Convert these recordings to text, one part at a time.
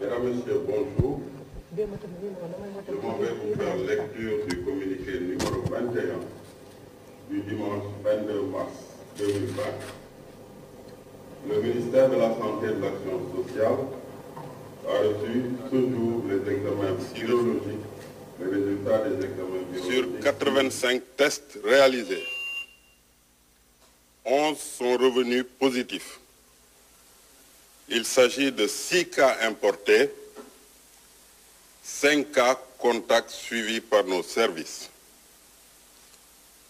Mesdames, Messieurs, bonjour. Je m'en vais vous faire lecture du communiqué numéro 21 du dimanche 22 mars 2020. Le ministère de la Santé et de l'Action sociale a reçu ce jour les examens virologiques, les résultats des examens virologiques. Sur 85 tests réalisés, 11 sont revenus positifs. Il s'agit de 6 cas importés, 5 cas contacts suivis par nos services.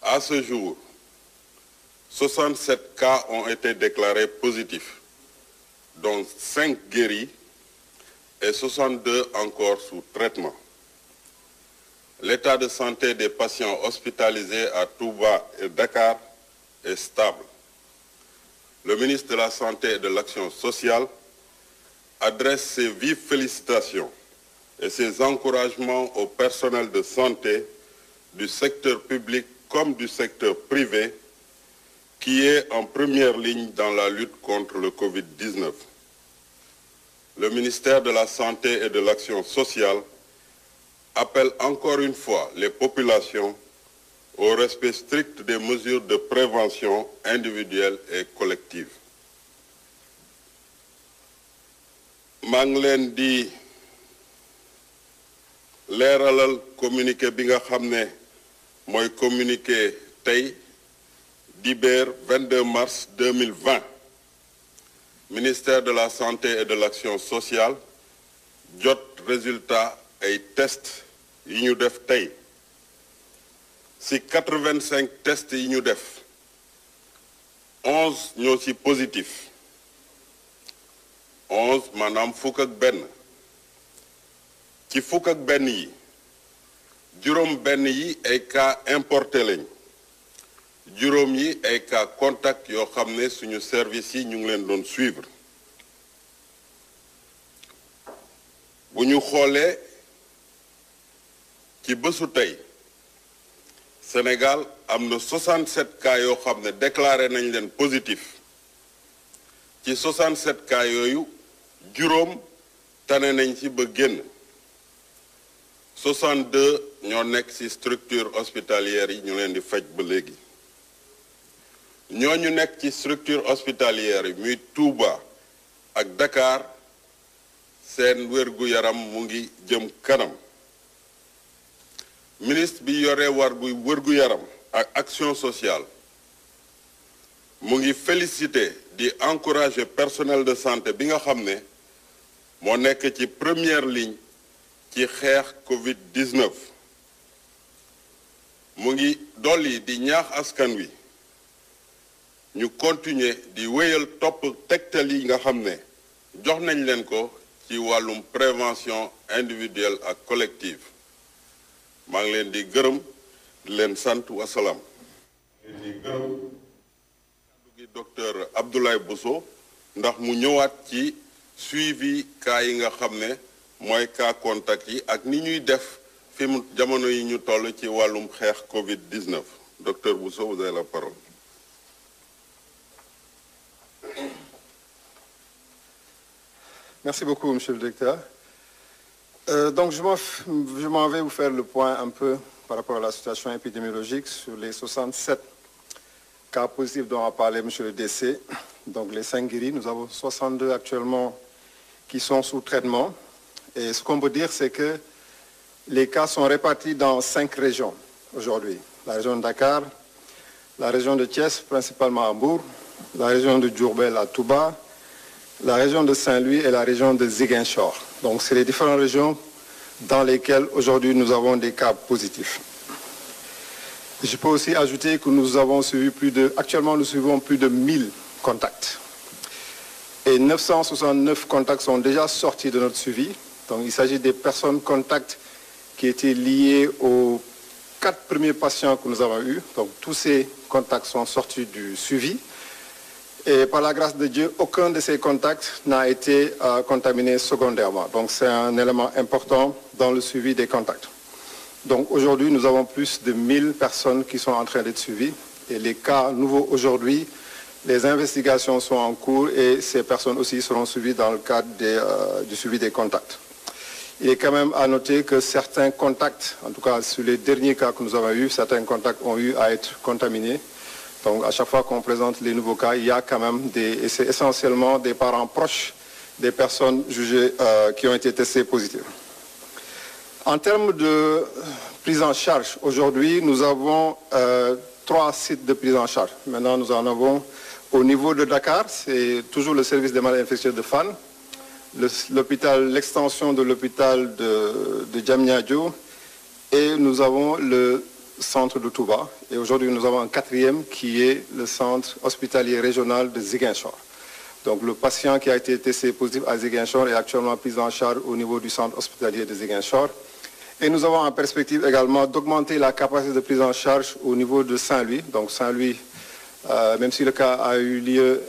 À ce jour, 67 cas ont été déclarés positifs, dont 5 guéris et 62 encore sous traitement. L'état de santé des patients hospitalisés à Touba et Dakar est stable. Le ministre de la Santé et de l'Action sociale adresse ses vives félicitations et ses encouragements au personnel de santé du secteur public comme du secteur privé qui est en première ligne dans la lutte contre le Covid-19. Le ministère de la Santé et de l'Action sociale appelle encore une fois les populations au respect strict des mesures de prévention individuelle et collective. maa ngi leen di leeralal communiqué bi nga xam ne mooy communiqué tey dibéer 22 mars 2020 ministère de la Santé et de l'Action sociale jot résultat ay test yi ñu def tey si 85 tests yi ñu def 11 ñoo ci positif 11 maanaam fukk ak benn ci fukk ak benn yi juróom benn yi ay cas importé lañ juróom yi ay cas contact yoo xam ne suñu service yi ñu ngi leen doon suivre bu ñu xoolee ci bésu tey Sénégal am na 67 cas yoo xam ne déclaré nañ leen positif ci 67 cas yooyu juróom tane nañ ci ba génn 62 ñoo nekk ci structure hospitalière yi ñu leen di faj ba léegi ñooñu nekk ci structure hospitalière yi muy Touba ak Dakar seen wér-gu-yaram mu ngi jëm kanam ministre bi yore war bu wér-gu-yaram ak action sociale mu ngi féliciter di encourager personnel de santé bi nga xam ne moo nekk ci première ligne ci xeex Covid-19 mu ngi dolli di ñaax askan wi ñu continuer di wéyal topp tegtal yi nga xam ne jox nañ leen ko ci wàllum prévention individuelle ak collective maa ngi leen di gërëm di leen sant wasalaam. di gërëm gi docteur Abdoulaye Bousso ndax mu ñëwaat ci suivi cas yi nga xam ne mooy cas contact yi ak ni ñuy def fi mu jamono yi ñu toll ci wàllum xeex Covid-19 docteur Bousso vous avez la parole. Merci beaucoup, monsieur le directeur. Donc, je m'en vais vous faire le point un peu par rapport à la situation épidémiologique sur les 67 cas positifs dont a parlé monsieur le DC. Donc, les 5 guéris, nous avons 62 actuellement qui sont sous traitement. Et ce qu'on peut dire, c'est que les cas sont répartis dans 5 régions aujourd'hui. La région de Dakar, la région de Thiès, principalement à Mbour, la région de Diourbel à Touba, la région de Saint-Louis et la région de Ziguinchor. Donc, c'est les différentes régions dans lesquelles aujourd'hui nous avons des cas positifs. Je peux aussi ajouter que nous avons suivi actuellement nous suivons plus de 1000 contacts. Et 969 contacts sont déjà sortis de notre suivi. Donc, il s'agit des personnes contacts qui étaient liées aux 4 premiers patients que nous avons eus. Donc, tous ces contacts sont sortis du suivi. Et par la grâce de Dieu, aucun de ces contacts n'a été contaminé secondairement. Donc c'est un élément important dans le suivi des contacts. Donc aujourd'hui, nous avons plus de 1000 personnes qui sont en train d'être suivies. Et les cas nouveaux aujourd'hui Les investigations sont en cours et ces personnes aussi seront suivies dans le cadre du suivi des contacts. Il est quand même à noter que certains contacts, en tout cas sur les derniers cas que nous avons eus, certains contacts ont eu à être contaminés. Donc à chaque fois qu'on présente les nouveaux cas, il y a quand même et c'est essentiellement des parents proches des personnes jugées qui ont été testées positives. En termes de prise en charge, aujourd'hui nous avons 3 sites de prise en charge. Maintenant nous en avons au niveau de Dakar, c'est toujours le service des maladies infectieuses de Fann, l'extension de l'hôpital de Diamniadio, et nous avons le centre de Touba. Et aujourd'hui, nous avons un 4e qui est le centre hospitalier régional de Ziguinchor. Donc le patient qui a été testé positif à Ziguinchor est actuellement pris en charge au niveau du centre hospitalier de Ziguinchor. Et nous avons en perspective également d'augmenter la capacité de prise en charge au niveau de Saint-Louis. Donc Saint-Louis, même si le cas a eu lieu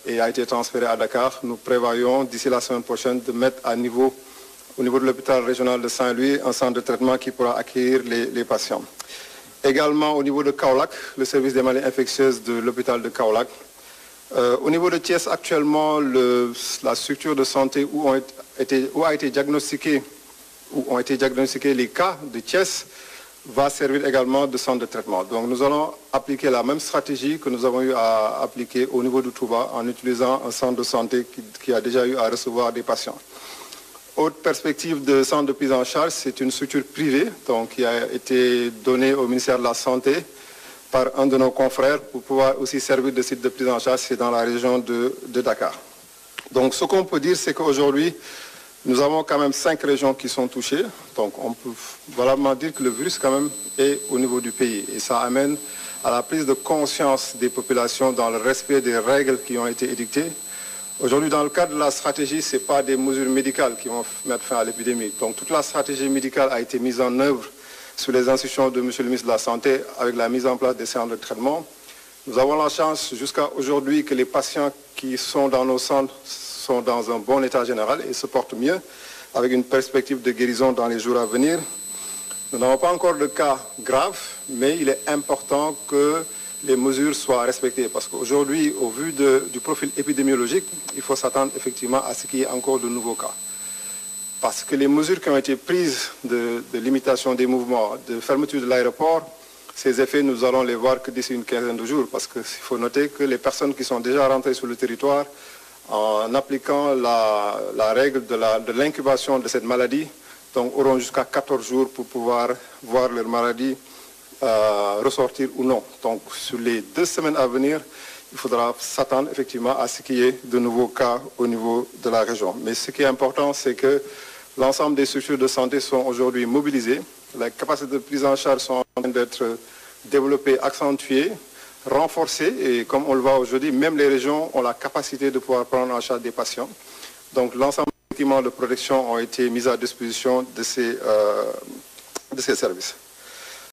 et a été transféré à Dakar, nous prévoyons d'ici la semaine prochaine de mettre au niveau de l'hôpital régional de Saint-Louis un centre de traitement qui pourra accueillir les patients. Également au niveau de Kaolack, le service des maladies infectieuses de l'hôpital de Kaolack. Au niveau de Thiès, actuellement, la structure de santé où ont été diagnostiqués les cas de Thiès va servir également de centre de traitement. Donc nous allons appliquer la même stratégie que nous avons eu à appliquer au niveau de Touba en utilisant un centre de santé qui a déjà eu à recevoir des patients. Autre perspective de centre de prise en charge, c'est une structure privée donc, qui a été donnée au ministère de la Santé par un de nos confrères pour pouvoir aussi servir de site de prise en charge, c'est dans la région de Dakar. Donc ce qu'on peut dire, c'est qu'aujourd'hui, nous avons quand même 5 régions qui sont touchées. Donc on peut valablement dire que le virus quand même est au niveau du pays. Et ça amène à la prise de conscience des populations dans le respect des règles qui ont été édictées. Aujourd'hui, dans le cadre de la stratégie, ce n'est pas des mesures médicales qui vont mettre fin à l'épidémie. Donc toute la stratégie médicale a été mise en œuvre sous les instructions de M. le ministre de la Santé avec la mise en place des centres de traitement. Nous avons la chance jusqu'à aujourd'hui que les patients qui sont dans nos centres sont dans un bon état général et se portent mieux avec une perspective de guérison dans les jours à venir. Nous n'avons pas encore de cas graves, mais il est important que les mesures soient respectées parce qu'aujourd'hui, au vu du profil épidémiologique, il faut s'attendre effectivement à ce qu'il y ait encore de nouveaux cas. Parce que les mesures qui ont été prises de limitation des mouvements, de fermeture de l'aéroport, ces effets, nous allons les voir que d'ici une quinzaine de jours parce qu'il faut noter que les personnes qui sont déjà rentrées sur le territoire en appliquant la règle de l'incubation de cette maladie, donc auront jusqu'à 14 jours pour pouvoir voir leur maladie ressortir ou non. Donc sur les 2 semaines à venir, il faudra s'attendre effectivement à ce qu'il y ait de nouveaux cas au niveau de la région. Mais ce qui est important, c'est que l'ensemble des structures de santé sont aujourd'hui mobilisées. Les capacités de prise en charge sont en train d'être développées, accentuées, renforcées. Et comme on le voit aujourd'hui, même les régions ont la capacité de pouvoir prendre en charge des patients. Donc l'ensemble des équipements de protection ont été mis à disposition de ces services.